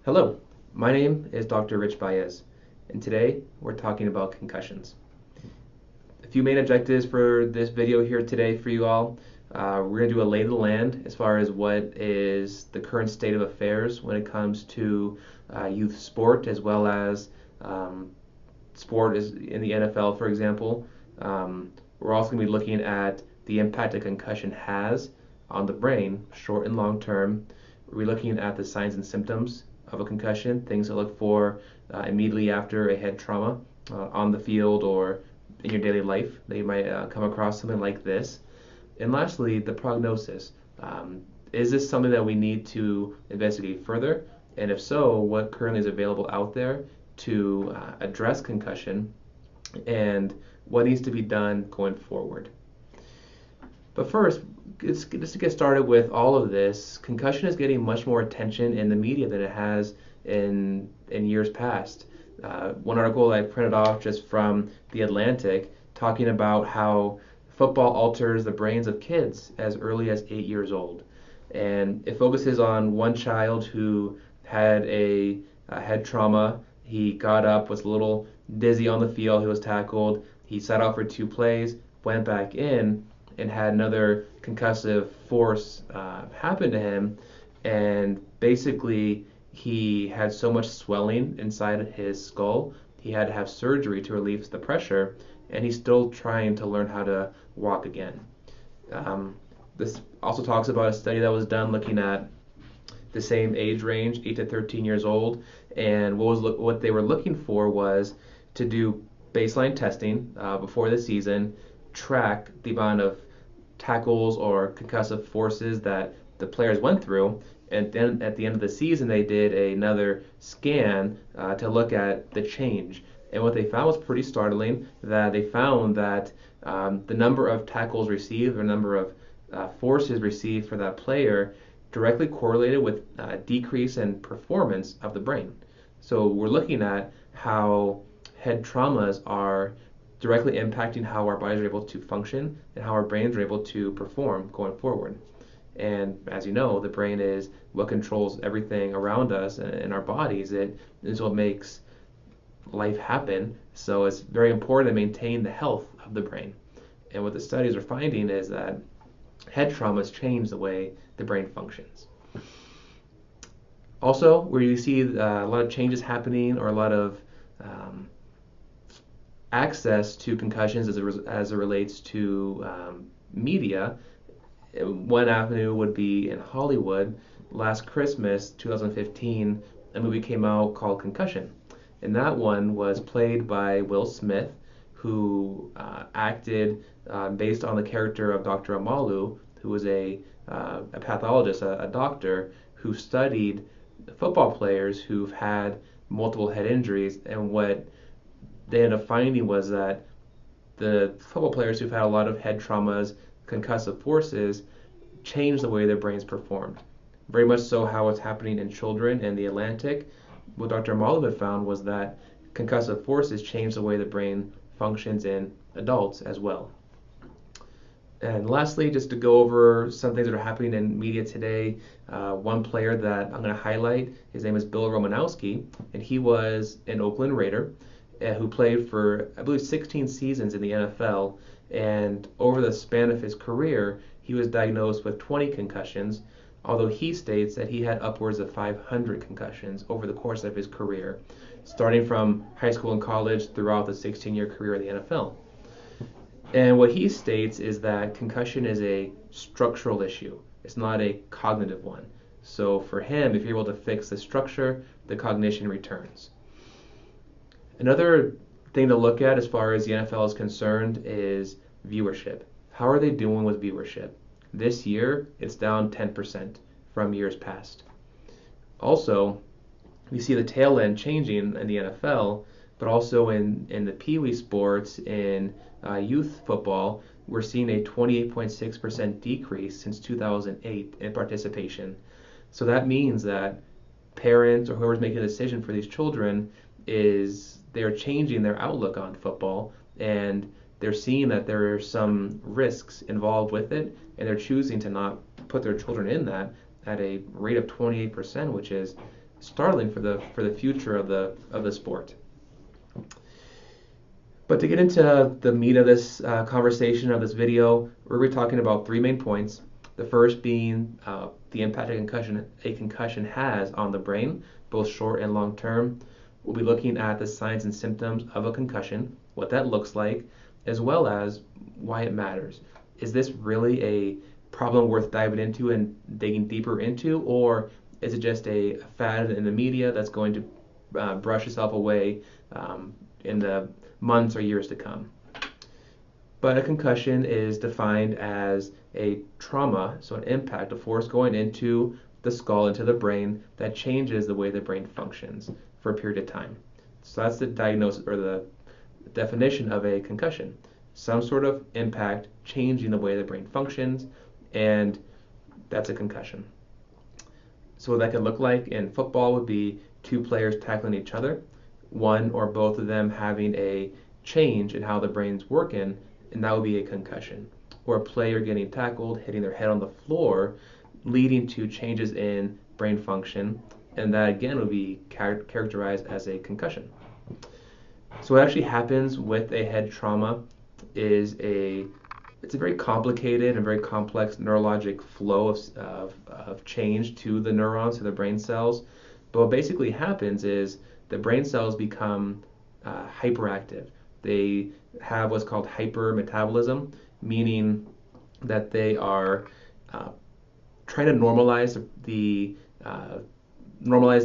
Hello, my name is Dr. Rich Baez, and today we're talking about concussions. A few main objectives for this video here today for you all. We're going to do a lay of the land as far as what is the current state of affairs when it comes to youth sport as well as sport is in the NFL, for example. We're also going to be looking at the impact a concussion has on the brain, short and long term. We're looking at the signs and symptoms of a concussion, things to look for immediately after a head trauma on the field or in your daily life that you might come across something like this. And lastly, the prognosis. Is this something that we need to investigate further? And if so, what currently is available out there to address concussion and what needs to be done going forward? But first, just to get started with all of this, concussion is getting much more attention in the media than it has in years past. One article I printed off just from The Atlantic talking about how football alters the brains of kids as early as 8 years old. And it focuses on one child who had a head trauma. He got up, was a little dizzy on the field, he was tackled, he sat out for 2 plays, went back in, and had another concussive force happen to him, and basically he had so much swelling inside his skull he had to have surgery to relieve the pressure, and he's still trying to learn how to walk again. This also talks about a study that was done looking at the same age range, 8 to 13 years old, and what they were looking for was to do baseline testing before the season, track the amount of tackles or concussive forces that the players went through, and then at the end of the season they did another scan to look at the change. And what they found was pretty startling, that they found that the number of tackles received, or number of forces received for that player, directly correlated with decrease in performance of the brain. So we're looking at how head traumas are directly impacting how our bodies are able to function and how our brains are able to perform going forward. And as you know, the brain is what controls everything around us in our bodies. It is what makes life happen. So it's very important to maintain the health of the brain. And what the studies are finding is that head traumas change the way the brain functions. Also, where you see a lot of changes happening, or a lot of access to concussions as it relates to media, one avenue would be in Hollywood. Last Christmas, 2015, a movie came out called Concussion. And that one was played by Will Smith, who acted based on the character of Dr. Amalu, who was a pathologist, a doctor, who studied football players who've had multiple head injuries. And what they ended up finding was that the football players who've had a lot of head traumas, concussive forces, changed the way their brains performed. Very much so how it's happening in children in the Atlantic. What Dr. Malibut found was that concussive forces change the way the brain functions in adults as well. And lastly, just to go over some things that are happening in media today, one player that I'm going to highlight, his name is Bill Romanowski, and he was an Oakland Raider who played for, I believe, 16 seasons in the NFL. And over the span of his career, he was diagnosed with 20 concussions, although he states that he had upwards of 500 concussions over the course of his career, starting from high school and college throughout the 16-year career in the NFL. And what he states is that concussion is a structural issue. It's not a cognitive one. So for him, if you're able to fix the structure, the cognition returns. Another thing to look at as far as the NFL is concerned is viewership. How are they doing with viewership? This year, it's down 10% from years past. Also, we see the tail end changing in the NFL, but also in the Pee Wee sports, in youth football, we're seeing a 28.6% decrease since 2008 in participation. So that means that parents or whoever's making a decision for these children they're changing their outlook on football, and they're seeing that there are some risks involved with it, and they're choosing to not put their children in that at a rate of 28%, which is startling for the future of the sport. But to get into the meat of this conversation, of this video, we're going to be talking about three main points. The first being the impact a concussion has on the brain, both short and long term. We'll be looking at the signs and symptoms of a concussion, what that looks like, as well as why it matters. Is this really a problem worth diving into and digging deeper into, or is it just a fad in the media that's going to brush itself away in the months or years to come? But a concussion is defined as a trauma, so an impact, a force going into the skull, into the brain, that changes the way the brain functions for a period of time. So that's the diagnosis or the definition of a concussion. Some sort of impact changing the way the brain functions, and that's a concussion. So what that could look like in football would be two players tackling each other, one or both of them having a change in how the brain's working, and that would be a concussion. Or a player getting tackled, hitting their head on the floor, leading to changes in brain function, and that again would be characterized as a concussion. So what actually happens with a head trauma is it's a very complicated and very complex neurologic flow of change to the neurons, to the brain cells. But what basically happens is the brain cells become hyperactive. They have what's called hypermetabolism, meaning that they are trying to normalize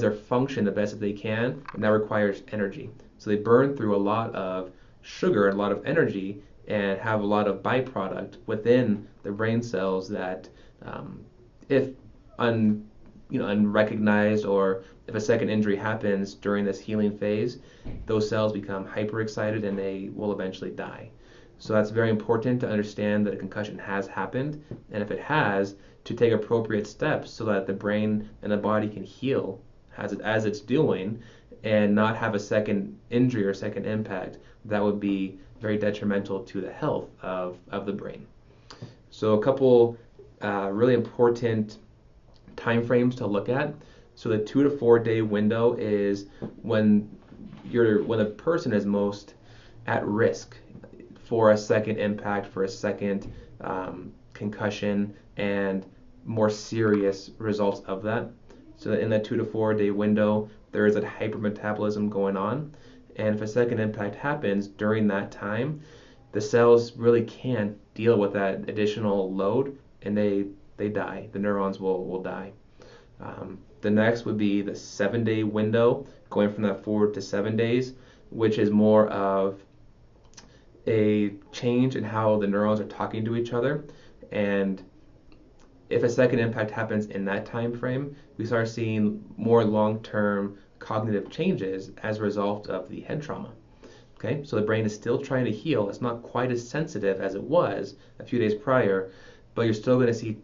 their function the best that they can, and that requires energy. So they burn through a lot of sugar and a lot of energy and have a lot of byproduct within the brain cells that, if unrecognized, or if a second injury happens during this healing phase, those cells become hyperexcited and they will eventually die. So that's very important to understand that a concussion has happened, and if it has, to take appropriate steps so that the brain and the body can heal as it's doing, and not have a second injury or second impact that would be very detrimental to the health of the brain. So a couple really important time frames to look at. So the 2 to 4 day window is when the person is most at risk for a second impact, for a second concussion, and more serious results of that. So in that 2 to 4 day window, there is a hypermetabolism going on, and if a second impact happens during that time, the cells really can't deal with that additional load, and they die. The neurons will die. The next would be the 7-day window, going from that 4 to 7 days, which is more of a change in how the neurons are talking to each other. And if a second impact happens in that time frame, we start seeing more long-term cognitive changes as a result of the head trauma. Okay, so the brain is still trying to heal. It's not quite as sensitive as it was a few days prior, but you're still going to see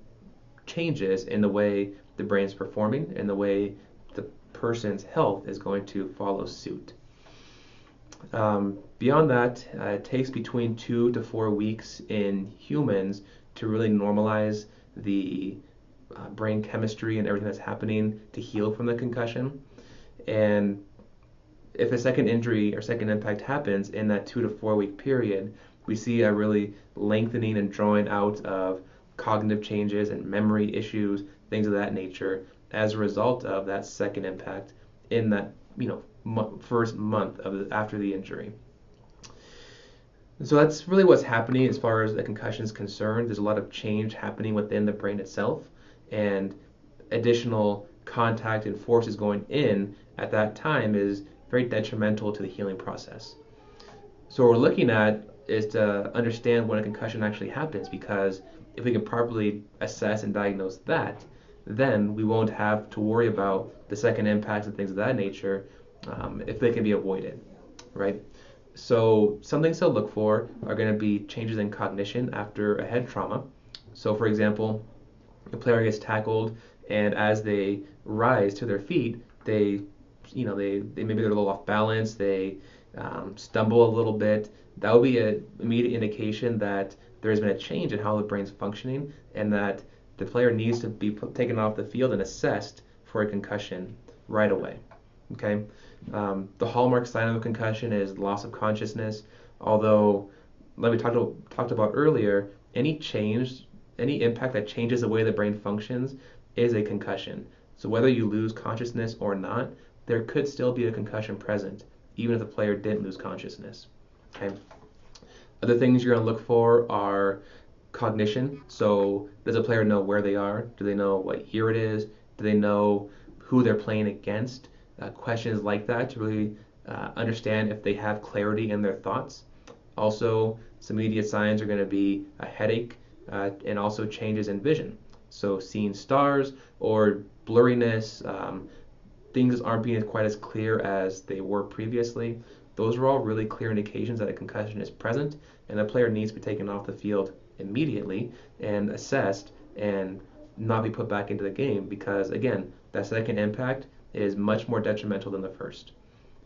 changes in the way the brain's performing and the way the person's health is going to follow suit. Beyond that, it takes between 2 to 4 weeks in humans to really normalize the brain chemistry and everything that's happening to heal from the concussion. And if a second injury or second impact happens in that 2 to 4 week period, we see a really lengthening and drawing out of cognitive changes and memory issues, things of that nature, as a result of that second impact in that first month after the injury. So that's really what's happening as far as the concussion is concerned. There's a lot of change happening within the brain itself, and additional contact and forces going in at that time is very detrimental to the healing process. So what we're looking at is to understand when a concussion actually happens, because if we can properly assess and diagnose that, then we won't have to worry about the second impacts and things of that nature if they can be avoided, right? So some things to look for are going to be changes in cognition after a head trauma. So for example, a player gets tackled, and as they rise to their feet, they maybe they're a little off balance, they stumble a little bit. That would be an immediate indication that there has been a change in how the brain's functioning, and that the player needs to be taken off the field and assessed for a concussion right away. Okay, the hallmark sign of a concussion is loss of consciousness. Although, like we talked about earlier, any change, any impact that changes the way the brain functions is a concussion. So whether you lose consciousness or not, there could still be a concussion present, even if the player didn't lose consciousness. Okay. Other things you're going to look for are cognition. So does a player know where they are? Do they know what year it is? Do they know who they're playing against? Questions like that to really understand if they have clarity in their thoughts. Also, some immediate signs are going to be a headache and also changes in vision. So seeing stars or blurriness, things aren't being quite as clear as they were previously. Those are all really clear indications that a concussion is present, and the player needs to be taken off the field immediately and assessed and not be put back into the game because, again, that second impact is much more detrimental than the first.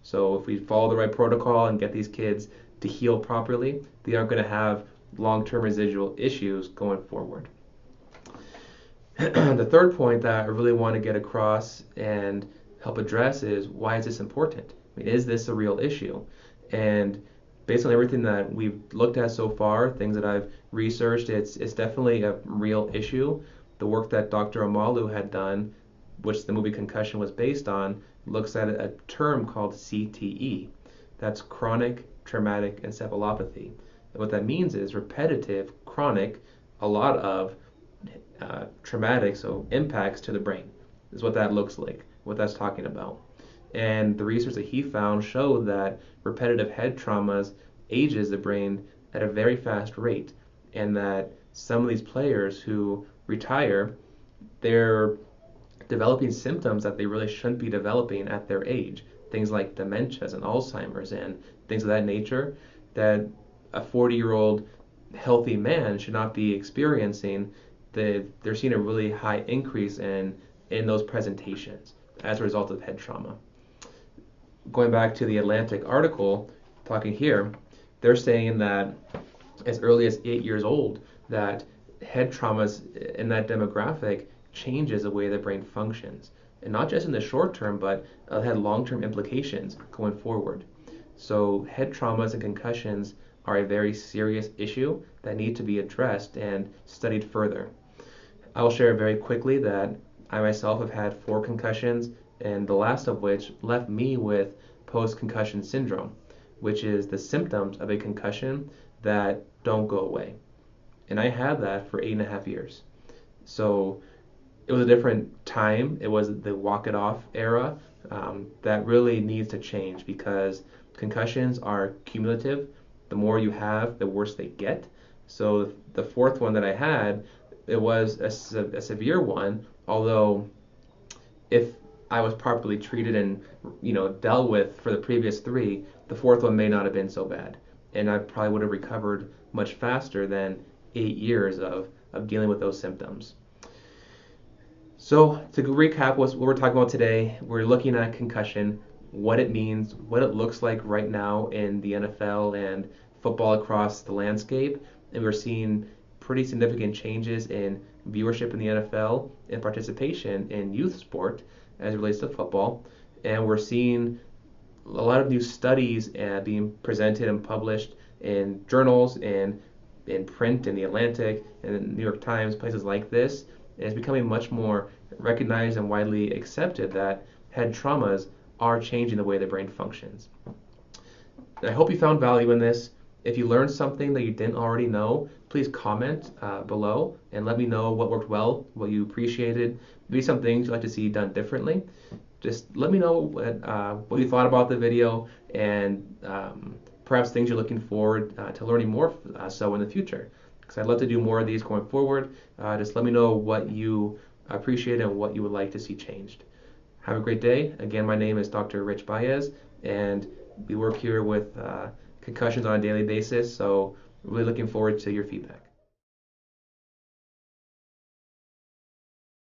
So if we follow the right protocol and get these kids to heal properly, they aren't going to have long-term residual issues going forward. The third point that I really want to get across and help address is, why is this important? I mean, is this a real issue? And based on everything that we've looked at so far, things that I've researched, it's definitely a real issue. The work that Dr. Amalu had done, which the movie Concussion was based on, looks at a term called CTE. That's chronic traumatic encephalopathy. And what that means is repetitive, chronic, a lot of traumatic, so impacts to the brain, is what that looks like, what that's talking about. And the research that he found showed that repetitive head traumas ages the brain at a very fast rate, and that some of these players who retire, they're developing symptoms that they really shouldn't be developing at their age. Things like dementias and Alzheimer's and things of that nature that a 40-year-old healthy man should not be experiencing. They're seeing a really high increase in those presentations as a result of head trauma. Going back to the Atlantic article, talking here, they're saying that as early as 8 years old, that head traumas in that demographic changes the way the brain functions. And not just in the short term, but had long-term implications going forward. So head traumas and concussions are a very serious issue that need to be addressed and studied further. I will share very quickly that I myself have had 4 concussions, and the last of which left me with post-concussion syndrome, which is the symptoms of a concussion that don't go away. And I had that for 8.5 years. So it was a different time. It was the walk it off era that really needs to change, because concussions are cumulative. The more you have, the worse they get. So the 4th one that I had, it was a severe one, although if I was properly treated and dealt with for the previous 3, the 4th one may not have been so bad, and I probably would have recovered much faster than 8 years of dealing with those symptoms. So to recap what we're talking about today, we're looking at concussion, what it means, what it looks like right now in the NFL and football across the landscape, and we're seeing pretty significant changes in viewership in the NFL and participation in youth sport as it relates to football. And we're seeing a lot of new studies being presented and published in journals and in print in the Atlantic and the New York Times, places like this. And it's becoming much more recognized and widely accepted that head traumas are changing the way the brain functions. And I hope you found value in this. If you learned something that you didn't already know, please comment below and let me know what worked well, what you appreciated, maybe some things you'd like to see done differently. Just let me know what you thought about the video and perhaps things you're looking forward to learning more so in the future. Because I'd love to do more of these going forward. Just let me know what you appreciate and what you would like to see changed. Have a great day. Again, my name is Dr. Rich Baez, and we work here with concussions on a daily basis, so really looking forward to your feedback.